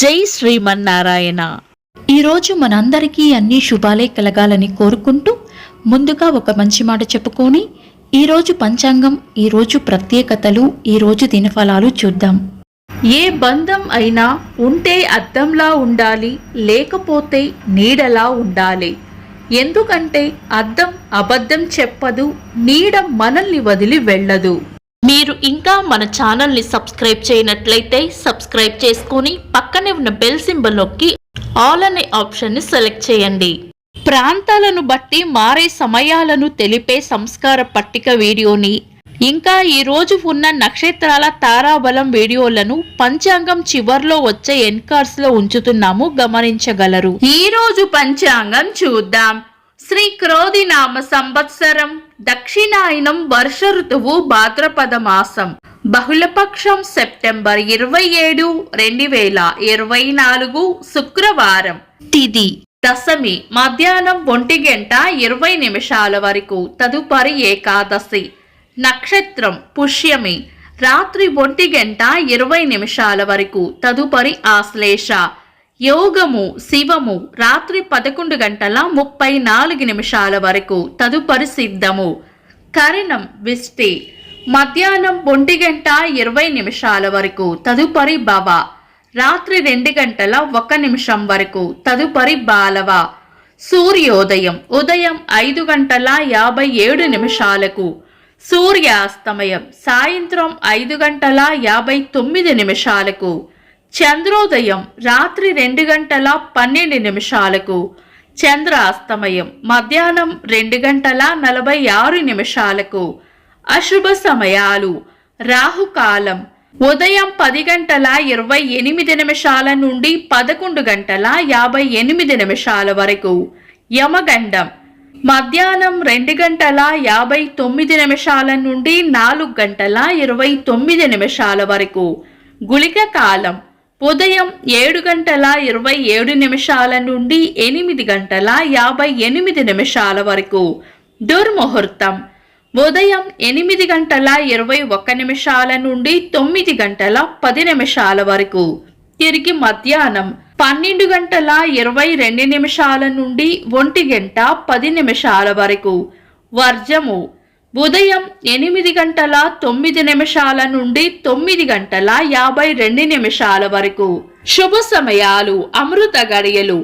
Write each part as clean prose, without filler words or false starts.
జై శ్రీమన్నారాయణ. ఈరోజు మనందరికీ అన్ని శుభాలే కలగాలని కోరుకుంటూ ముందుగా ఒక మంచి మాట చెప్పుకొని ఈరోజు పంచాంగం, ఈరోజు ప్రత్యేకతలు, ఈరోజు దినఫలాలు చూద్దాం. ఏ బంధం అయినా ఉంటే అద్దంలా ఉండాలి, లేకపోతే నీడలా ఉండాలి. ఎందుకంటే అద్దం అబద్ధం చెప్పదు, నీడ మనల్ని వదిలి వెళ్ళదు. మీరు ఇంకా మన ఛానల్ని సబ్స్క్రైబ్ చేయనట్లయితే సబ్స్క్రైబ్ చేసుకొని పక్కనే ఉన్న బెల్ సింబల్ నొక్కి ఆల్ అనే ఆప్షన్ని సెలెక్ట్ చేయండి. ప్రాంతాలను బట్టి మారే సమయాలను తెలిపే సంస్కార పట్టిక వీడియోని, ఇంకా ఈ రోజు ఉన్న నక్షత్రాల తారాబలం వీడియోలను పంచాంగం చివర్లో వచ్చే ఎన్కార్స్ లో ఉంచుతున్నాము, గమనించగలరు. ఈ రోజు పంచాంగం చూద్దాం. శ్రీ క్రోధి నామ సంవత్సరం, దక్షిణాయనం, వర్ష ఋతువు, భాద్రపద మాసం, బహుళపక్షం, సెప్టెంబర్ 27, 2024, శుక్రవారం. తిథి దశమి, మధ్యాహ్నం 1:20 వరకు, తదుపరి ఏకాదశి. నక్షత్రం పుష్యమి, రాత్రి 1:20 వరకు, తదుపరి ఆశ్లేష. యోగము శివము, రాత్రి 11:34 వరకు, తదుపరి సిద్ధము. కరణం విష్టి, మధ్యాహ్నం 1:20 వరకు, తదుపరి భవ. రాత్రి 2:01 వరకు, తదుపరి బాలవ. సూర్యోదయం ఉదయం 5:57, సూర్యాస్తమయం సాయంత్రం 5:59. చంద్రోదయం రాత్రి 2:12, చంద్రాస్తమయం మధ్యాహ్నం 2:46. అశుభ సమయాలు: రాహుకాలం ఉదయం 10:28 నుండి 11:58 వరకు, యమగండం మధ్యాహ్నం 2:59 నుండి 4:29 వరకు, గుళిక కాలం ఉదయం 7:27 నుండి 8:58 వరకు, దుర్ముహూర్తం ఉదయం 8:21 నుండి 9:10 వరకు, తిరిగి మధ్యాహ్నం 12:22 నుండి 1:10 వరకు, వర్జము ఉదయం 8:09 నుండి 9:52 వరకు. శుభ సమయాలు: అమృత గడియలు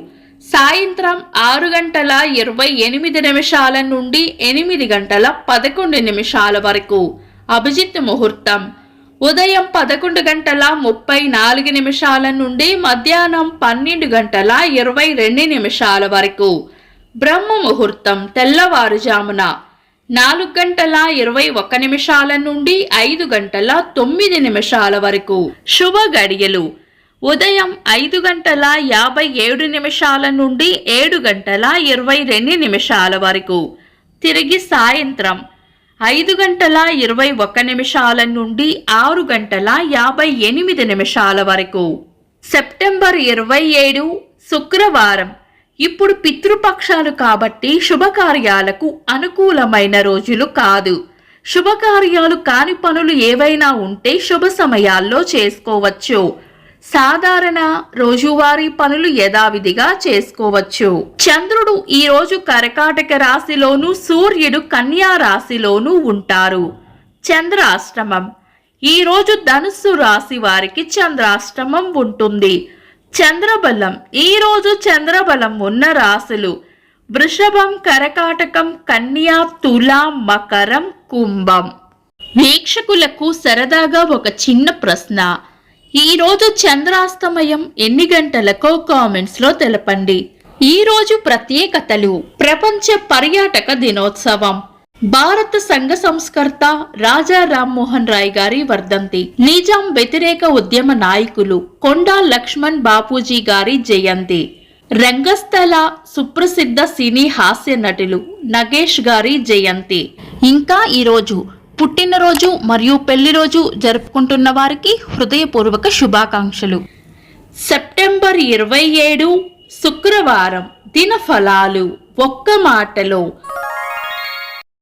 సాయంత్రం 6:28 నుండి 8:11 వరకు, అభిజిత్ ముహూర్తం ఉదయం 11:34 నుండి మధ్యాహ్నం 12:22 వరకు, బ్రహ్మ ముహూర్తం తెల్లవారుజామున 4:21 నుండి 5:09 వరకు. శుభ గడియలు ఉదయం 5:57 నుండి 7:22 వరకు, తిరిగి సాయంత్రం 5:21 నుండి 6:58 వరకు. సెప్టెంబర్ 27, శుక్రవారం. ఇప్పుడు పితృపక్షాలు కాబట్టి శుభకార్యాలకు అనుకూలమైన రోజులు కాదు. శుభకార్యాలు కాని పనులు ఏవైనా ఉంటే శుభ సమయాల్లో చేసుకోవచ్చు. సాధారణ రోజువారీ పనులు యథావిధిగా చేసుకోవచ్చు. చంద్రుడు ఈ రోజు కర్కాటక రాశిలోను, సూర్యుడు కన్యా రాశిలోను ఉంటారు. చంద్రాష్టమం ఈ రోజు ధనుస్సు రాశి వారికి చంద్రాష్టమం ఉంటుంది. చంద్రబలం ఈ రోజు చంద్రబలం ఉన్న రాశులు వృషభం, కర్కాటకం, కన్యా, తులా, మకరం, కుంభం. వీక్షకులకు సరదాగా ఒక చిన్న ప్రశ్న. ఈ రోజు చంద్రాస్తమయం ఎన్ని గంటలకో కామెంట్స్ లో తెలపండి. ఈ రోజు ప్రత్యేకతలు: ప్రపంచ పర్యాటక దినోత్సవం, భారత సంఘ సంస్కర్త రాజా రామ్మోహన్ రాయ్ గారి వర్ధంతి, నిజాం వ్యతిరేక ఉద్యమ నాయకులు కొండా లక్ష్మణ్ బాపూజీ గారి జయంతి, రంగస్థల సుప్రసిద్ధ సినీ హాస్య నటులు నగేష్ గారి జయంతి. ఇంకా ఈరోజు పుట్టినరోజు మరియు పెళ్లి రోజు జరుపుకుంటున్న వారికి హృదయపూర్వక శుభాకాంక్షలు. సెప్టెంబర్ 27, శుక్రవారం. దినఫలాలు ఒక్క మాటలో: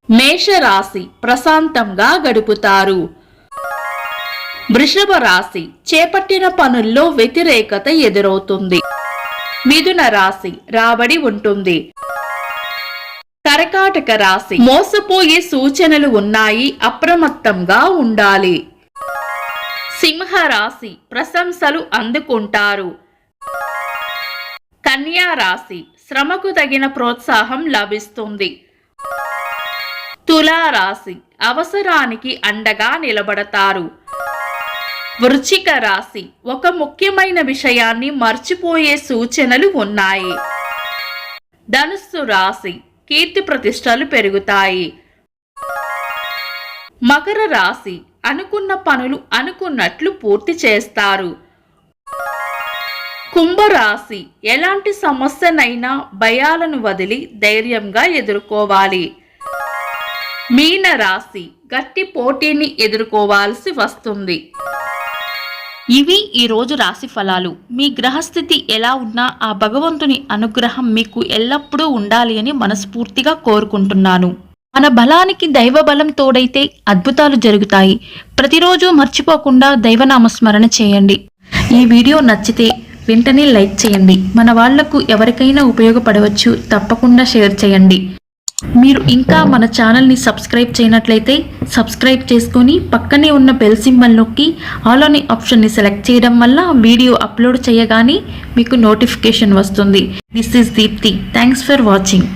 మేషరాశి ప్రశాంతంగా గడుపుతారు. వృషభ రాశి చేపట్టిన పనుల్లో వ్యతిరేకత ఎదురవుతుంది. మిథున రాశి రాబడి ఉంటుంది. కర్కాటక రాశి మోసపోయే సూచనలు ఉన్నాయి, అప్రమత్తంగా ఉండాలి. సింహ రాశి ప్రశంసలు అందుకుంటారు. కన్యా రాశి శ్రమకు తగిన ప్రోత్సాహం లభిస్తుంది. తులా రాశి అవసరానికి అండగా నిలబడతారు. వృశ్చిక రాశి ఒక ముఖ్యమైన విషయాన్ని మర్చిపోయే సూచనలు ఉన్నాయి. ధనుస్సు రాశి కీర్తి ప్రతిష్టలు పెరుగుతాయి. మకర రాశి అనుకున్న పనులు అనుకున్నట్లు పూర్తి చేస్తారు. కుంభరాశి ఎలాంటి సమస్యనైనా భయాలను వదిలి ధైర్యంగా ఎదుర్కోవాలి. మీన రాశి గట్టి పోటీని ఎదుర్కోవాల్సి వస్తుంది. ఇవి ఈ రోజు రాశి ఫలాలు. మీ గ్రహస్థితి ఎలా ఉన్నా ఆ భగవంతుని అనుగ్రహం మీకు ఎల్లప్పుడూ ఉండాలి అని మనస్ఫూర్తిగా కోరుకుంటున్నాను. మన బలానికి దైవ బలం తోడైతే అద్భుతాలు జరుగుతాయి. ప్రతిరోజు మర్చిపోకుండా దైవనామస్మరణ చేయండి. ఈ వీడియో నచ్చితే వెంటనే లైక్ చేయండి. మన వాళ్లకు ఎవరికైనా ఉపయోగపడవచ్చు. తప్పకుండా షేర్ చేయండి. మీరు ఇంకా మన ఛానల్ని సబ్స్క్రైబ్ చేయనట్లయితే సబ్స్క్రైబ్ చేసుకొని పక్కనే ఉన్న బెల్ సింబల్ నొక్కి ఆల్ అనే ఆప్షన్ని సెలెక్ట్ చేయడం వల్ల వీడియో అప్లోడ్ చేయగానే మీకు నోటిఫికేషన్ వస్తుంది. This is Deepti. Thanks for watching.